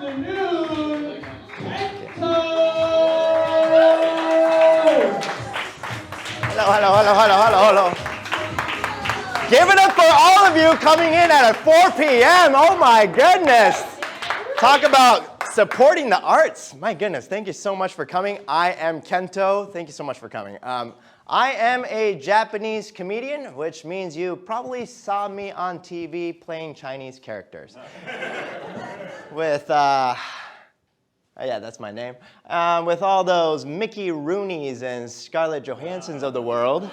afternoon, Hello. Give it up for all of you coming in at 4 p.m. Oh my goodness. Talk about supporting the arts. My goodness, thank you so much for coming. I am Kento. Thank you so much for coming. I am a Japanese comedian, which means you probably saw me on TV playing Chinese characters. With, yeah, that's my name. With all those Mickey Rooneys and Scarlett Johanssons of the world.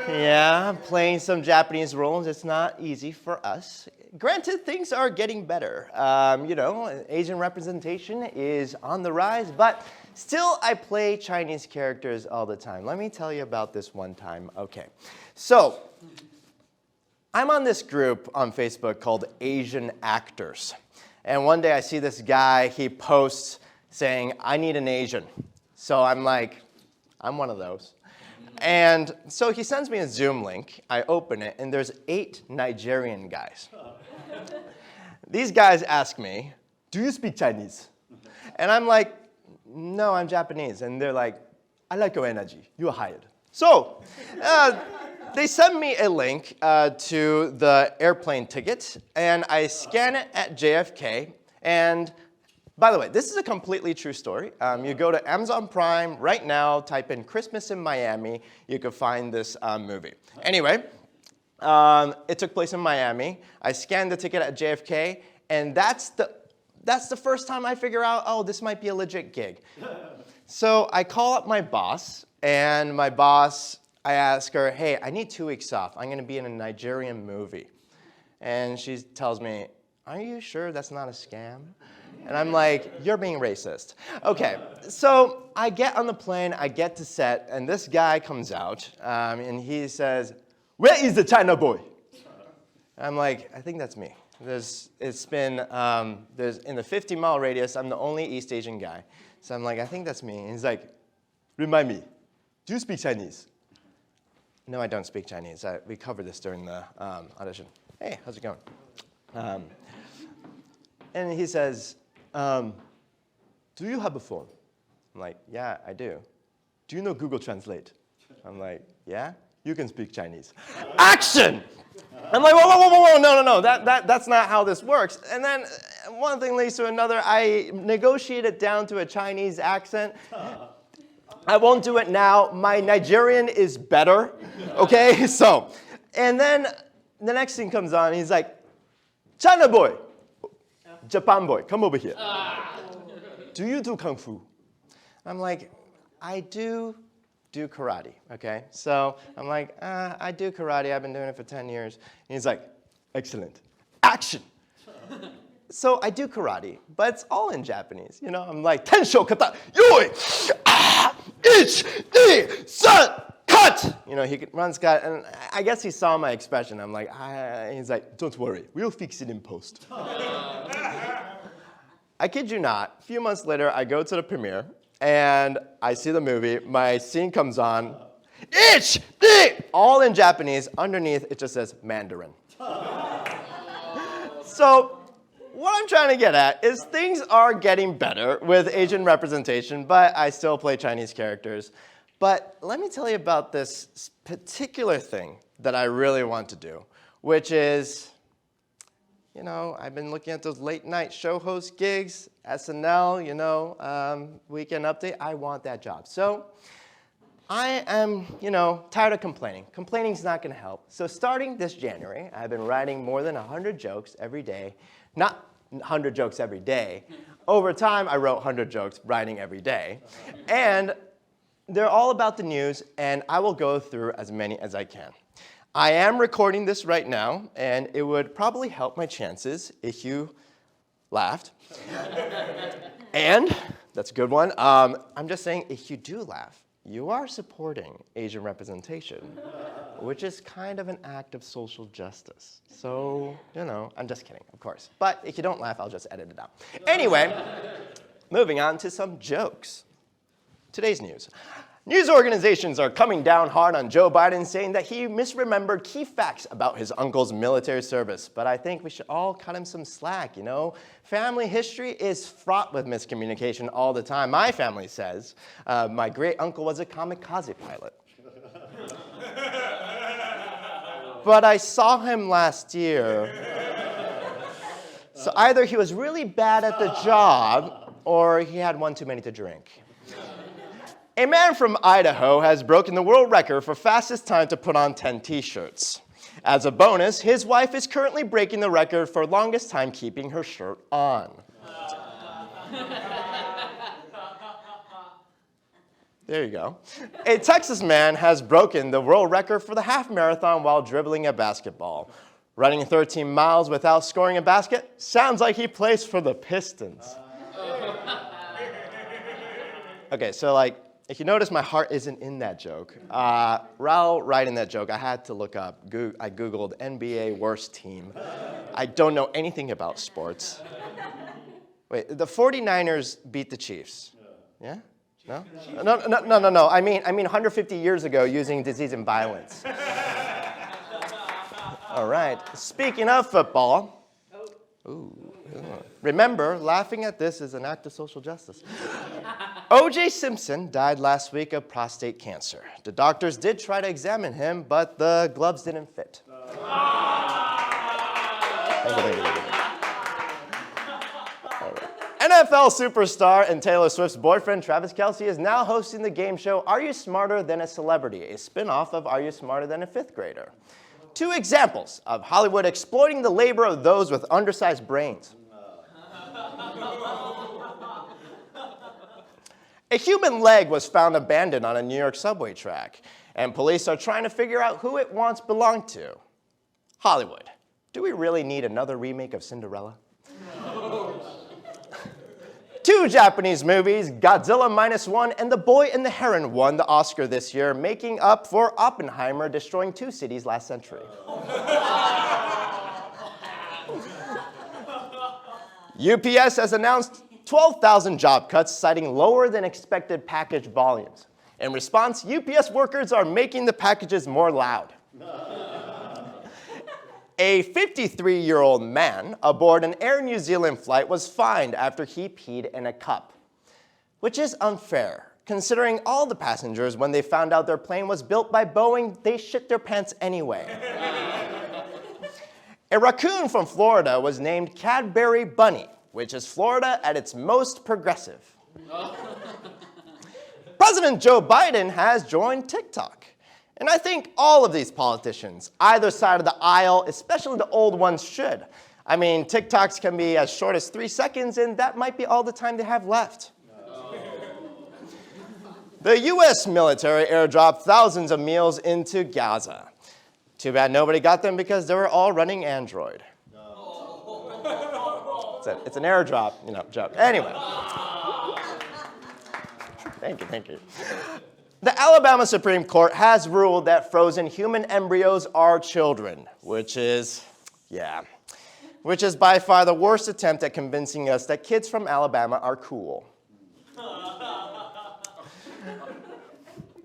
Yeah, playing some Japanese roles. It's not easy for us. Granted, things are getting better. You know, Asian representation is on the rise, but still I play Chinese characters all the time. Let me tell you about this one time. Okay, so I'm on this group on Facebook called Asian Actors. And one day I see this guy, he posts saying, I need an Asian. So I'm like, I'm one of those. And so he sends me a Zoom link. I open it, and there's 8 Nigerian guys. These guys ask me, do you speak Chinese? And I'm like, no, I'm Japanese. And they're like, I like your energy. You are hired. So they send me a link to the airplane ticket, and I scan it at JFK. And by the way, this is a completely true story. You go to Amazon Prime right now, type in Christmas in Miami, you can find this movie. Anyway, it took place in Miami. I scanned the ticket at JFK, and that's the first time I figure out, oh, this might be a legit gig. So I call up my boss, and my boss, I ask her, hey, I need 2 weeks off. I'm going to be in a Nigerian movie. And she tells me, are you sure that's not a scam? And I'm like, you're being racist. Okay, so I get on the plane, I get to set, and this guy comes out, and he says, where is the China boy? I'm like, I think that's me. There's in the 50-mile radius, I'm the only East Asian guy. So I'm like, I think that's me. And he's like, remind me, do you speak Chinese? No, I don't speak Chinese. We covered this during the audition. Hey, how's it going? And he says, do you have a phone? I'm like, yeah, I do. Do you know Google Translate? I'm like, yeah, you can speak Chinese. Action! I'm like, whoa, no, that's not how this works. And then one thing leads to another. I negotiated down to a Chinese accent. I won't do it now. My Nigerian is better, okay? So, and then the next thing comes on, and he's like, China boy, Japan boy, come over here. Do you do Kung Fu? I'm like, I do karate, okay? So I'm like, I do karate. I've been doing it for 10 years. And he's like, excellent. Action! So I do karate, but it's all in Japanese. You know, I'm like, tensho kata, yoi, ich, ni, san, cut! You know, he runs cut, and I guess he saw my expression. I'm like, he's like, don't worry, we'll fix it in post. I kid you not, a few months later, I go to the premiere, and I see the movie, my scene comes on, ich, ni, all in Japanese, underneath it just says Mandarin. So, what I'm trying to get at is things are getting better with Asian representation, but I still play Chinese characters. But let me tell you about this particular thing that I really want to do, which is, you know, I've been looking at those late night show host gigs, SNL, you know, Weekend Update. I want that job. So I am, you know, tired of complaining. Complaining's not going to help. So starting this January, I've been writing more than 100 jokes every day. Not 100 jokes every day. Over time, I wrote 100 jokes writing every day. And they're all about the news, and I will go through as many as I can. I am recording this right now, and it would probably help my chances if you laughed. And, that's a good one, I'm just saying if you do laugh, you are supporting Asian representation, which is kind of an act of social justice. So, you know, I'm just kidding, of course. But if you don't laugh, I'll just edit it out. Anyway, moving on to some jokes. Today's news. News organizations are coming down hard on Joe Biden, saying that he misremembered key facts about his uncle's military service. But I think we should all cut him some slack, you know? Family history is fraught with miscommunication all the time. My family says my great uncle was a kamikaze pilot. But I saw him last year. So either he was really bad at the job, or he had one too many to drink. A man from Idaho has broken the world record for fastest time to put on 10 t-shirts. As a bonus, his wife is currently breaking the record for longest time keeping her shirt on. There you go. A Texas man has broken the world record for the half marathon while dribbling a basketball. Running 13 miles without scoring a basket sounds like he plays for the Pistons. Okay, so if you notice, my heart isn't in that joke. While writing that joke, I had to look up. I Googled NBA worst team. I don't know anything about sports. Wait, the 49ers beat the Chiefs. Yeah? No? No. I mean 150 years ago using disease and violence. All right. Speaking of football. Ooh. Remember, laughing at this is an act of social justice. O.J. Simpson died last week of prostate cancer. The doctors did try to examine him, but the gloves didn't fit. Thank you. NFL superstar and Taylor Swift's boyfriend, Travis Kelce, is now hosting the game show Are You Smarter Than a Celebrity, a spin-off of Are You Smarter Than a Fifth Grader? Two examples of Hollywood exploiting the labor of those with undersized brains. A human leg was found abandoned on a New York subway track, and police are trying to figure out who it once belonged to. Hollywood, do we really need another remake of Cinderella? No. Two Japanese movies, Godzilla -1 and The Boy and the Heron, won the Oscar this year, making up for Oppenheimer destroying 2 cities last century. UPS has announced 12,000 job cuts, citing lower than expected package volumes. In response, UPS workers are making the packages more loud. A 53-year-old man aboard an Air New Zealand flight was fined after he peed in a cup, which is unfair. Considering all the passengers, when they found out their plane was built by Boeing, they shit their pants anyway. A raccoon from Florida was named Cadbury Bunny, which is Florida at its most progressive. President Joe Biden has joined TikTok. And I think all of these politicians, either side of the aisle, especially the old ones, should. I mean, TikToks can be as short as 3 seconds, and that might be all the time they have left. The U.S. military airdropped thousands of meals into Gaza. Too bad nobody got them because they were all running Android. It's an airdrop, joke. Anyway. Thank you. The Alabama Supreme Court has ruled that frozen human embryos are children, which is by far the worst attempt at convincing us that kids from Alabama are cool.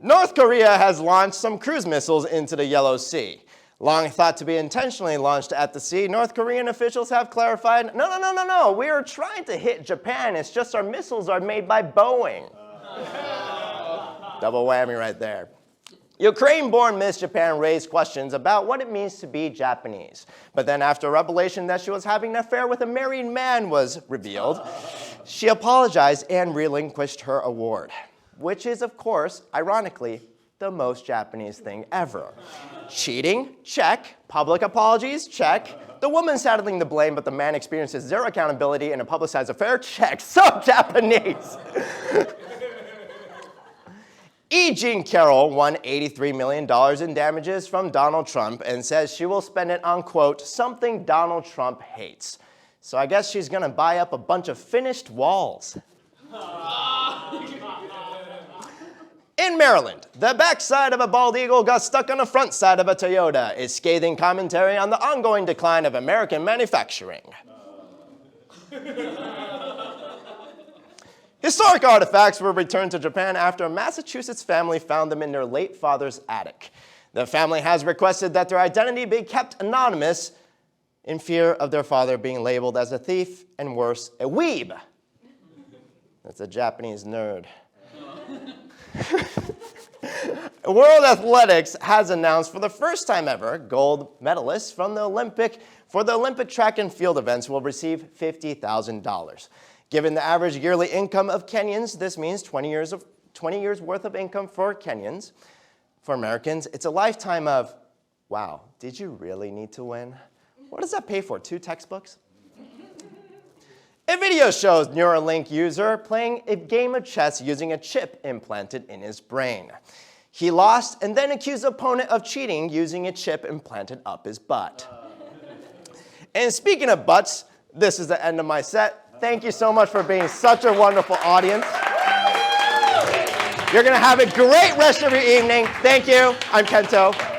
North Korea has launched some cruise missiles into the Yellow Sea. Long thought to be intentionally launched at the sea, North Korean officials have clarified, no, we are trying to hit Japan, it's just our missiles are made by Boeing. Double whammy right there. Ukraine-born Miss Japan raised questions about what it means to be Japanese. But then after a revelation that she was having an affair with a married man was revealed, she apologized and relinquished her award, which is, of course, ironically, the most Japanese thing ever. Cheating? Check. Public apologies? Check. The woman saddling the blame, but the man experiences zero accountability in a publicized affair? Check. So Japanese. E. Jean Carroll won $83 million in damages from Donald Trump and says she will spend it on, quote, something Donald Trump hates. So I guess she's going to buy up a bunch of finished walls. In Maryland, the backside of a bald eagle got stuck on the front side of a Toyota, a scathing commentary on the ongoing decline of American manufacturing. Historic artifacts were returned to Japan after a Massachusetts family found them in their late father's attic. The family has requested that their identity be kept anonymous in fear of their father being labeled as a thief and worse, a weeb. That's a Japanese nerd. World Athletics has announced for the first time ever, gold medalists for the Olympic track and field events will receive $50,000. Given the average yearly income of Kenyans, this means 20 years worth of income for Kenyans. For Americans, it's a lifetime of, wow, did you really need to win? What does that pay for, 2 textbooks? A video shows Neuralink user playing a game of chess using a chip implanted in his brain. He lost and then accused opponent of cheating using a chip implanted up his butt. And speaking of butts, this is the end of my set. Thank you so much for being such a wonderful audience. You're going to have a great rest of your evening. Thank you. I'm Kento.